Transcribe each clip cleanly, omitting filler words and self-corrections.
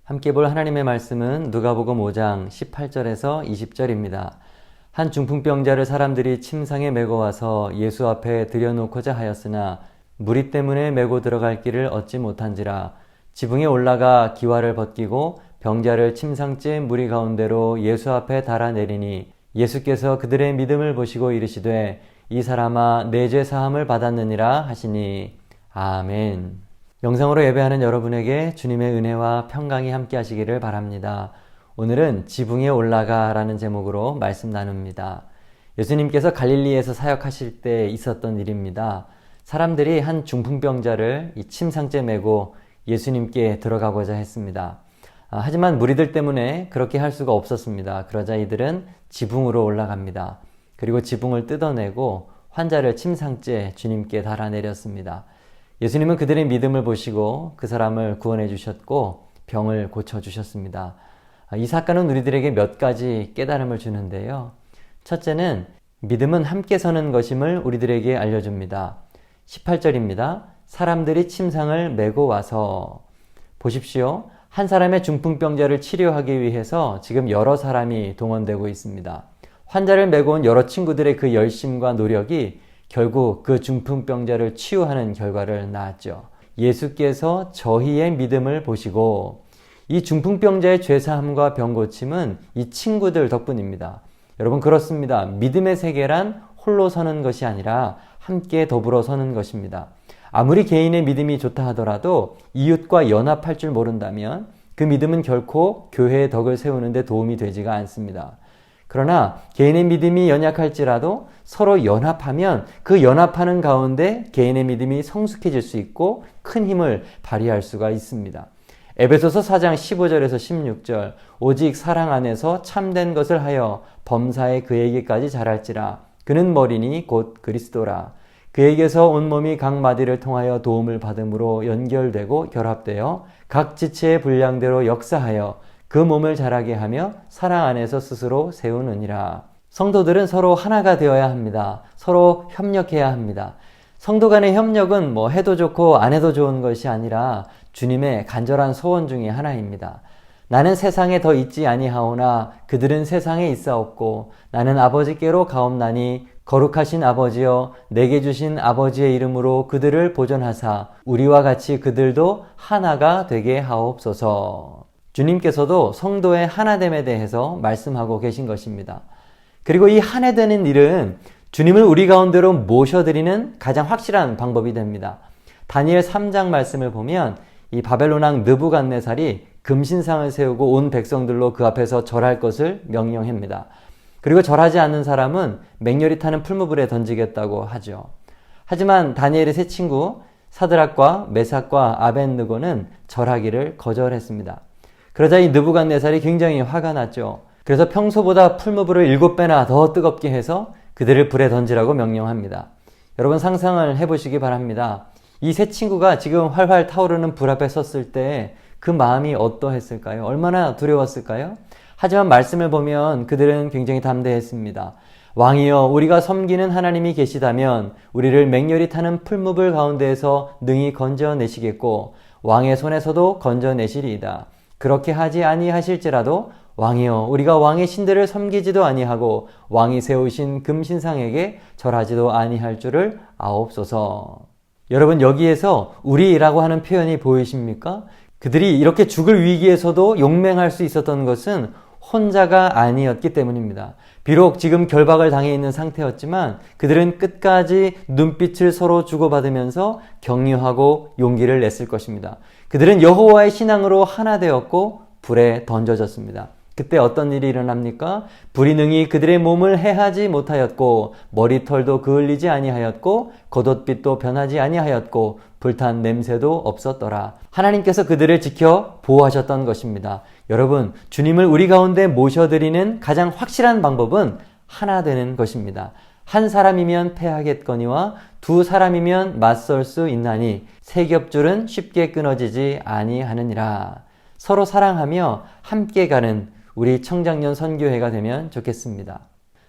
함께 볼 하나님의 말씀은 누가복음 5장 18절에서 20절입니다. 한 중풍병자를 사람들이 침상에 메고 와서 예수 앞에 들여놓고자 하였으나 무리 때문에 메고 들어갈 길을 얻지 못한지라 지붕에 올라가 기와를 벗기고 병자를 침상째 무리 가운데로 예수 앞에 달아내리니 예수께서 그들의 믿음을 보시고 이르시되 이 사람아 내 죄 사함을 받았느니라 하시니 아멘. 영상으로 예배하는 여러분에게 주님의 은혜와 평강이 함께 하시기를 바랍니다. 오늘은 지붕에 올라가 라는 제목으로 말씀 나눕니다. 예수님께서 갈릴리에서 사역하실 때 있었던 일입니다. 사람들이 한 중풍병자를 이 침상째 메고 예수님께 들어가고자 했습니다. 하지만 무리들 때문에 그렇게 할 수가 없었습니다. 그러자 이들은 지붕으로 올라갑니다. 그리고 지붕을 뜯어내고 환자를 침상째 주님께 달아내렸습니다. 예수님은 그들의 믿음을 보시고 그 사람을 구원해 주셨고 병을 고쳐주셨습니다. 이 사건은 우리들에게 몇 가지 깨달음을 주는데요. 첫째는 믿음은 함께 서는 것임을 우리들에게 알려줍니다. 18절입니다. 사람들이 침상을 메고 와서 보십시오. 한 사람의 중풍병자를 치료하기 위해서 지금 여러 사람이 동원되고 있습니다. 환자를 메고 온 여러 친구들의 그 열심과 노력이 결국 그 중풍병자를 치유하는 결과를 낳았죠. 예수께서 저희의 믿음을 보시고 이 중풍병자의 죄사함과 병고침은 이 친구들 덕분입니다. 여러분 그렇습니다. 믿음의 세계란 홀로 서는 것이 아니라 함께 더불어 서는 것입니다. 아무리 개인의 믿음이 좋다 하더라도 이웃과 연합할 줄 모른다면 그 믿음은 결코 교회의 덕을 세우는 데 도움이 되지가 않습니다. 그러나 개인의 믿음이 연약할지라도 서로 연합하면 그 연합하는 가운데 개인의 믿음이 성숙해질 수 있고 큰 힘을 발휘할 수가 있습니다. 에베소서 4장 15절에서 16절 오직 사랑 안에서 참된 것을 하여 범사에 그에게까지 자랄지라 그는 머리니 곧 그리스도라 그에게서 온몸이 각 마디를 통하여 도움을 받음으로 연결되고 결합되어 각 지체의 분량대로 역사하여 그 몸을 자라게 하며 사랑 안에서 스스로 세우느니라. 성도들은 서로 하나가 되어야 합니다. 서로 협력해야 합니다. 성도 간의 협력은 해도 좋고 안 해도 좋은 것이 아니라 주님의 간절한 소원 중에 하나입니다. 나는 세상에 더 있지 아니하오나 그들은 세상에 있사옵고 나는 아버지께로 가옵나니 거룩하신 아버지여 내게 주신 아버지의 이름으로 그들을 보존하사 우리와 같이 그들도 하나가 되게 하옵소서. 주님께서도 성도의 하나됨에 대해서 말씀하고 계신 것입니다. 그리고 이 하나되는 일은 주님을 우리 가운데로 모셔드리는 가장 확실한 방법이 됩니다. 다니엘 3장 말씀을 보면 이 바벨론 왕 느부갓네살이 금신상을 세우고 온 백성들로 그 앞에서 절할 것을 명령합니다. 그리고 절하지 않는 사람은 맹렬히 타는 풀무불에 던지겠다고 하죠. 하지만 다니엘의 세 친구 사드락과 메삭과 아벳느고는 절하기를 거절했습니다. 그러자 이 느부갓네살이 굉장히 화가 났죠. 그래서 평소보다 풀무불을 7배나 더 뜨겁게 해서 그들을 불에 던지라고 명령합니다. 여러분 상상을 해보시기 바랍니다. 이 세 친구가 지금 활활 타오르는 불 앞에 섰을 때 그 마음이 어떠했을까요? 얼마나 두려웠을까요? 하지만 말씀을 보면 그들은 굉장히 담대했습니다. 왕이여 우리가 섬기는 하나님이 계시다면 우리를 맹렬히 타는 풀무불 가운데에서 능히 건져내시겠고 왕의 손에서도 건져내시리이다. 그렇게 하지 아니하실지라도 왕이여 우리가 왕의 신들을 섬기지도 아니하고 왕이 세우신 금신상에게 절하지도 아니할 줄을 아옵소서. 여러분 여기에서 우리라고 하는 표현이 보이십니까? 그들이 이렇게 죽을 위기에서도 용맹할 수 있었던 것은 혼자가 아니었기 때문입니다. 비록 지금 결박을 당해 있는 상태였지만 그들은 끝까지 눈빛을 서로 주고받으면서 격려하고 용기를 냈을 것입니다. 그들은 여호와의 신앙으로 하나 되었고 불에 던져졌습니다. 그때 어떤 일이 일어납니까? 불이 능히 그들의 몸을 해하지 못하였고 머리털도 그을리지 아니하였고 겉옷빛도 변하지 아니하였고 불탄 냄새도 없었더라. 하나님께서 그들을 지켜 보호하셨던 것입니다. 여러분, 주님을 우리 가운데 모셔드리는 가장 확실한 방법은 하나 되는 것입니다. 한 사람이면 패하겠거니와 두 사람이면 맞설 수 있나니 세 겹줄은 쉽게 끊어지지 아니하느니라. 서로 사랑하며 함께 가는 우리 청장년 선교회가 되면 좋겠습니다.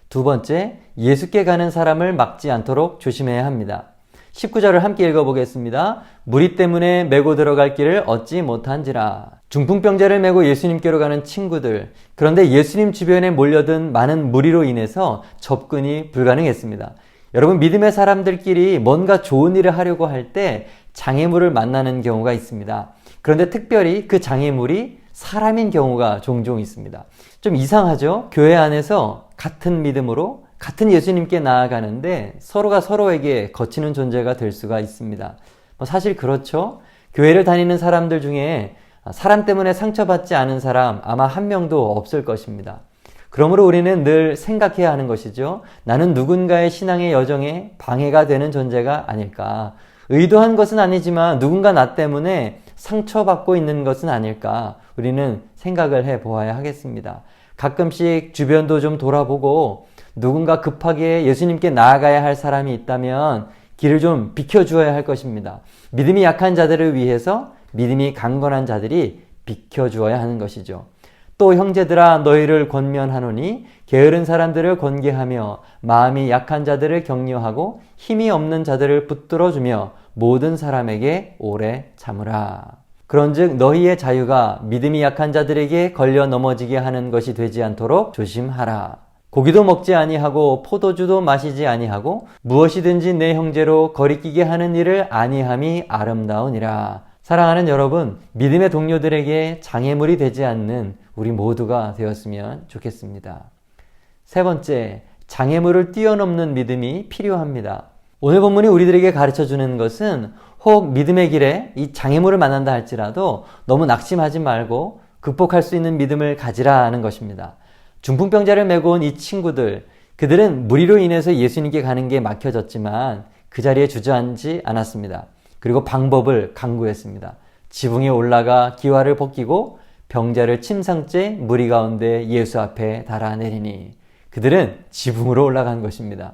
두 번째, 예수께 가는 사람을 막지 않도록 조심해야 합니다. 19절을 함께 읽어보겠습니다. 무리 때문에 메고 들어갈 길을 얻지 못한지라. 중풍병자를 메고 예수님께로 가는 친구들. 그런데 예수님 주변에 몰려든 많은 무리로 인해서 접근이 불가능했습니다. 여러분, 믿음의 사람들끼리 뭔가 좋은 일을 하려고 할 때 장애물을 만나는 경우가 있습니다. 그런데 특별히 그 장애물이 사람인 경우가 종종 있습니다. 좀 이상하죠? 교회 안에서 같은 믿음으로 같은 예수님께 나아가는데 서로가 서로에게 거치는 존재가 될 수가 있습니다. 사실 그렇죠. 교회를 다니는 사람들 중에 사람 때문에 상처받지 않은 사람 아마 한 명도 없을 것입니다. 그러므로 우리는 늘 생각해야 하는 것이죠. 나는 누군가의 신앙의 여정에 방해가 되는 존재가 아닐까. 의도한 것은 아니지만 누군가 나 때문에 상처받고 있는 것은 아닐까. 우리는 생각을 해보아야 하겠습니다. 가끔씩 주변도 좀 돌아보고 누군가 급하게 예수님께 나아가야 할 사람이 있다면 길을 좀 비켜주어야 할 것입니다. 믿음이 약한 자들을 위해서 믿음이 강건한 자들이 비켜주어야 하는 것이죠. 또 형제들아 너희를 권면하노니 게으른 사람들을 권계하며 마음이 약한 자들을 격려하고 힘이 없는 자들을 붙들어주며 모든 사람에게 오래 참으라. 그런즉 너희의 자유가 믿음이 약한 자들에게 걸려 넘어지게 하는 것이 되지 않도록 조심하라. 고기도 먹지 아니하고 포도주도 마시지 아니하고 무엇이든지 내 형제로 거리끼게 하는 일을 아니함이 아름다우니라. 사랑하는 여러분, 믿음의 동료들에게 장애물이 되지 않는 우리 모두가 되었으면 좋겠습니다. 세 번째, 장애물을 뛰어넘는 믿음이 필요합니다. 오늘 본문이 우리들에게 가르쳐주는 것은 혹 믿음의 길에 이 장애물을 만난다 할지라도 너무 낙심하지 말고 극복할 수 있는 믿음을 가지라는 것입니다. 중풍병자를 메고 온 이 친구들, 그들은 무리로 인해서 예수님께 가는 게 막혀졌지만 그 자리에 주저앉지 않았습니다. 그리고 방법을 강구했습니다. 지붕에 올라가 기와를 벗기고 병자를 침상째 무리 가운데 예수 앞에 달아내리니. 그들은 지붕으로 올라간 것입니다.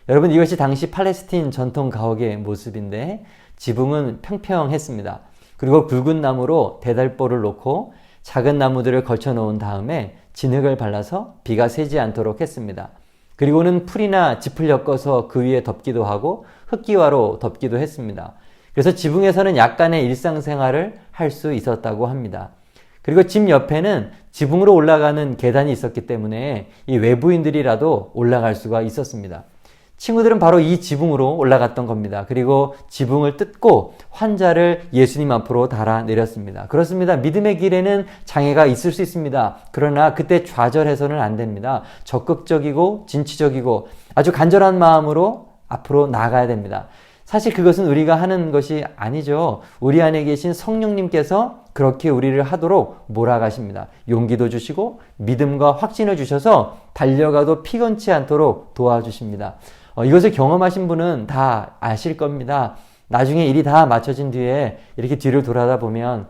여러분, 이것이 당시 팔레스틴 전통 가옥의 모습인데 지붕은 평평했습니다. 그리고 굵은 나무로 대달보를 놓고 작은 나무들을 걸쳐 놓은 다음에 진흙을 발라서 비가 새지 않도록 했습니다. 그리고는 풀이나 짚을 엮어서 그 위에 덮기도 하고 흙기와로 덮기도 했습니다. 그래서 지붕에서는 약간의 일상생활을 할 수 있었다고 합니다. 그리고 집 옆에는 지붕으로 올라가는 계단이 있었기 때문에 이 외부인들이라도 올라갈 수가 있었습니다. 친구들은 바로 이 지붕으로 올라갔던 겁니다. 그리고 지붕을 뜯고 환자를 예수님 앞으로 달아내렸습니다. 그렇습니다. 믿음의 길에는 장애가 있을 수 있습니다. 그러나 그때 좌절해서는 안 됩니다. 적극적이고 진취적이고 아주 간절한 마음으로 앞으로 나아가야 됩니다. 사실 그것은 우리가 하는 것이 아니죠. 우리 안에 계신 성령님께서 그렇게 우리를 하도록 몰아가십니다. 용기도 주시고 믿음과 확신을 주셔서 달려가도 피곤치 않도록 도와주십니다. 이것을 경험하신 분은 다 아실 겁니다. 나중에 일이 다 마쳐진 뒤에 이렇게 뒤를 돌아다 보면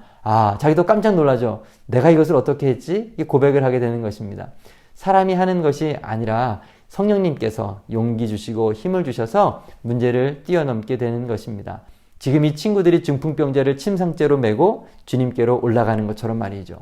자기도 깜짝 놀라죠. 내가 이것을 어떻게 했지? 이 고백을 하게 되는 것입니다. 사람이 하는 것이 아니라 성령님께서 용기 주시고 힘을 주셔서 문제를 뛰어넘게 되는 것입니다. 지금 이 친구들이 중풍병자를 침상째로 메고 주님께로 올라가는 것처럼 말이죠.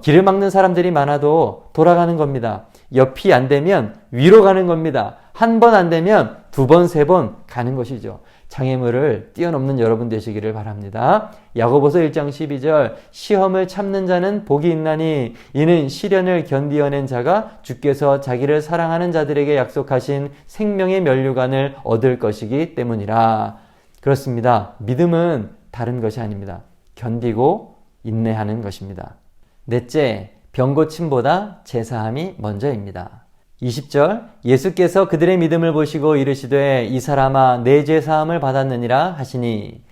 길을 막는 사람들이 많아도 돌아가는 겁니다. 옆이 안 되면 위로 가는 겁니다. 한 번 안 되면 두 번, 세 번 가는 것이죠. 장애물을 뛰어넘는 여러분 되시기를 바랍니다. 야고보서 1장 12절 시험을 참는 자는 복이 있나니 이는 시련을 견디어낸 자가 주께서 자기를 사랑하는 자들에게 약속하신 생명의 면류관을 얻을 것이기 때문이라. 그렇습니다. 믿음은 다른 것이 아닙니다. 견디고 인내하는 것입니다. 넷째, 병고침보다 제사함이 먼저입니다. 20절 예수께서 그들의 믿음을 보시고 이르시되 이 사람아 내 죄사함을 받았느니라 하시니.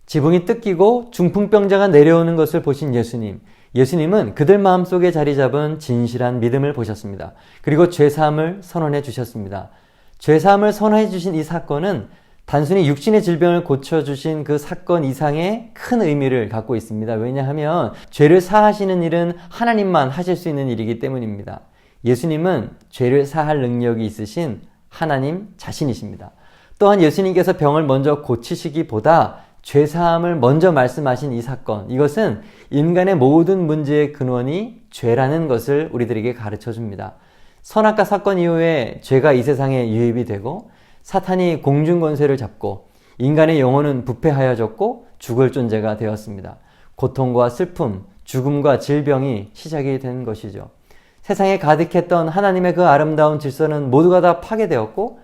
지붕이 뜯기고 중풍병자가 내려오는 것을 보신 예수님은 그들 마음속에 자리 잡은 진실한 믿음을 보셨습니다. 그리고 죄사함을 선언해 주셨습니다. 죄사함을 선언해 주신 이 사건은 단순히 육신의 질병을 고쳐주신 그 사건 이상의 큰 의미를 갖고 있습니다. 왜냐하면 죄를 사하시는 일은 하나님만 하실 수 있는 일이기 때문입니다. 예수님은 죄를 사할 능력이 있으신 하나님 자신이십니다. 또한 예수님께서 병을 먼저 고치시기보다 죄사함을 먼저 말씀하신 이 사건, 이것은 인간의 모든 문제의 근원이 죄라는 것을 우리들에게 가르쳐 줍니다. 선악과 사건 이후에 죄가 이 세상에 유입이 되고 사탄이 공중권세를 잡고 인간의 영혼은 부패하여졌고 죽을 존재가 되었습니다. 고통과 슬픔, 죽음과 질병이 시작이 된 것이죠. 세상에 가득했던 하나님의 그 아름다운 질서는 모두가 다 파괴되었고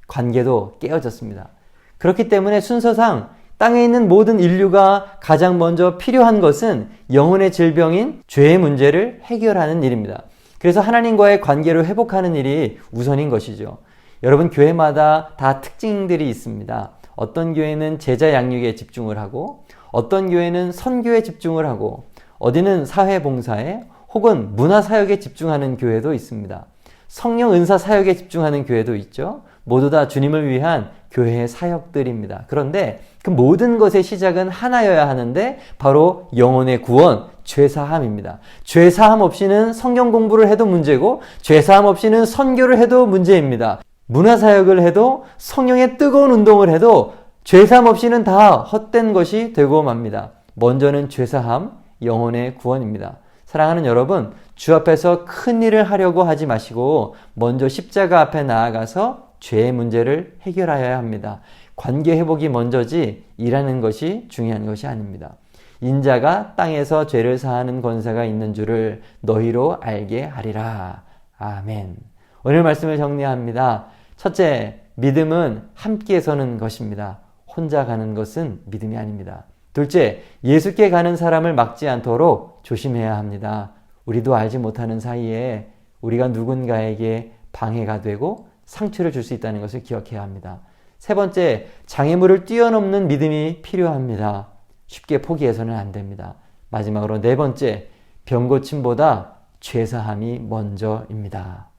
관계도 깨어졌습니다. 그렇기 때문에 순서상 땅에 있는 모든 인류가 가장 먼저 필요한 것은 영혼의 질병인 죄의 문제를 해결하는 일입니다. 그래서 하나님과의 관계를 회복하는 일이 우선인 것이죠. 여러분, 교회마다 다 특징들이 있습니다. 어떤 교회는 제자 양육에 집중을 하고, 어떤 교회는 선교에 집중을 하고, 어디는 사회봉사에 혹은 문화사역에 집중하는 교회도 있습니다. 성령 은사 사역에 집중하는 교회도 있죠. 모두 다 주님을 위한 교회의 사역들입니다. 그런데 그 모든 것의 시작은 하나여야 하는데 바로 영혼의 구원, 죄사함입니다. 죄사함 없이는 성경 공부를 해도 문제고 죄사함 없이는 선교를 해도 문제입니다. 문화사역을 해도 성령의 뜨거운 운동을 해도 죄사함 없이는 다 헛된 것이 되고 맙니다. 먼저는 죄사함, 영혼의 구원입니다. 사랑하는 여러분, 주 앞에서 큰 일을 하려고 하지 마시고 먼저 십자가 앞에 나아가서 죄의 문제를 해결하여야 합니다. 관계 회복이 먼저지 일하는 것이 중요한 것이 아닙니다. 인자가 땅에서 죄를 사하는 권세가 있는 줄을 너희로 알게 하리라. 아멘. 오늘 말씀을 정리합니다. 첫째, 믿음은 함께 서는 것입니다. 혼자 가는 것은 믿음이 아닙니다. 둘째, 예수께 가는 사람을 막지 않도록 조심해야 합니다. 우리도 알지 못하는 사이에 우리가 누군가에게 방해가 되고 상처를 줄 수 있다는 것을 기억해야 합니다. 세 번째, 장애물을 뛰어넘는 믿음이 필요합니다. 쉽게 포기해서는 안 됩니다. 마지막으로 네 번째, 병고침보다 죄사함이 먼저입니다.